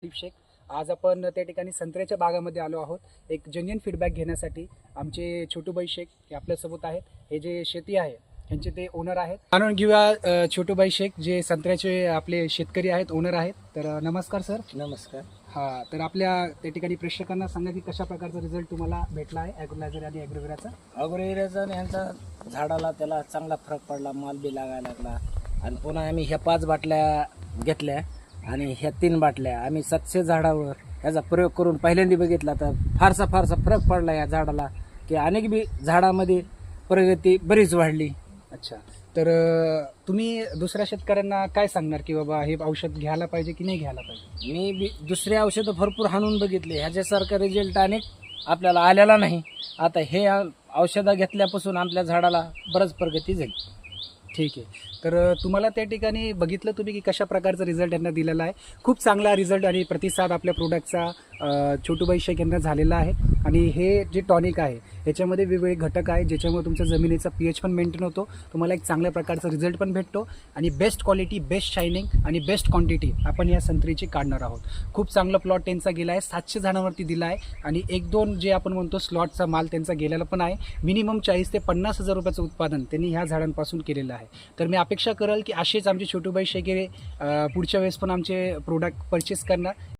दीप शेख. आज आपण त्या ठिकाणी संत्र्याच्या बागामध्ये आलो आहोत. एक जेन्युइन फीडबॅक घेण्यासाठी आमचे छोटूबाई शेख हे आपल्यासोबत आहेत. हे जे शेती आहे यांचे ते ओनर आहेत. जाणून घेऊया छोटूबाई शेख जे संत्र्याचे आपले शेतकरी आहेत, ओनर आहेत. तर नमस्कार सर. नमस्कार. हां, तर आपल्या त्या ठिकाणी प्रेक्षकांना सांगा की कशा प्रकारचा रिझल्ट तुम्हाला भेटला आहे ॲग्रोलायझर आणि ॲग्रोवेराचा. अग्रोएरियाचा आणि ह्यांचा झाडाला त्याला चांगला फरक पडला, माल बी लागायला लागला. आणि पुन्हा आम्ही ह्या 5 बाटल्या घेतल्या आणि ह्या 3 बाटल्या आम्ही 700 झाडावर ह्याचा प्रयोग करून पहिल्यांदा बघितला. तर फारसा फरक पडला या झाडाला की अनेक बी झाडामध्ये प्रगती बरीच वाढली. अच्छा, तर तुम्ही दुसऱ्या शेतकऱ्यांना काय सांगणार की बाबा हे औषध घ्यायला पाहिजे की नाही घ्यायला पाहिजे? मी बी दुसरे औषधं भरपूर हाणून बघितले, ह्याच्यासारखा रिझल्ट अनेक आपल्याला आलेला नाही. आता हे औषधं घेतल्यापासून आपल्या झाडाला बरंच प्रगती झाली. ठीक आहे. तर तुम्हाला त्या ठिकाणी बघितलं तुम्ही की कशा प्रकारचा रिझल्ट यांना दिलेला आहे. खूप चांगला रिझल्ट आणि प्रतिसाद आपल्या प्रोडक्टचा छोटूबाई शेख यांना झालेला आहे. आणि हे जे टॉनिक आहे याच्यामध्ये वेगवेगळे घटक आहे ज्याच्यामुळे तुमच्या जमिनीचा pH पण मेंटेन होतो. तुम्हाला एक चांगल्या प्रकारचा रिझल्ट पण भेटतो आणि बेस्ट क्वालिटी, बेस्ट शायनिंग आणि बेस्ट क्वांटिटी आपण या संत्रीची काढणार आहोत. खूप चांगला प्लॉट त्यांचा गेला आहे, 700 झाडांवरती दिला आहे. आणि 1-2 जे आपण म्हणतो स्लॉटचा माल त्यांचा गेलेला पण आहे. मिनिमम 40,000 ते 50,000 रुपयाचं उत्पादन त्यांनी ह्या झाडांपासून केलेलं आहे. तर मी अपेक्षा करेल की असेच आमचे छोटूबाई शेख हे पुढच्या वेळेस पण आमचे प्रोडक्ट परचेस करणार.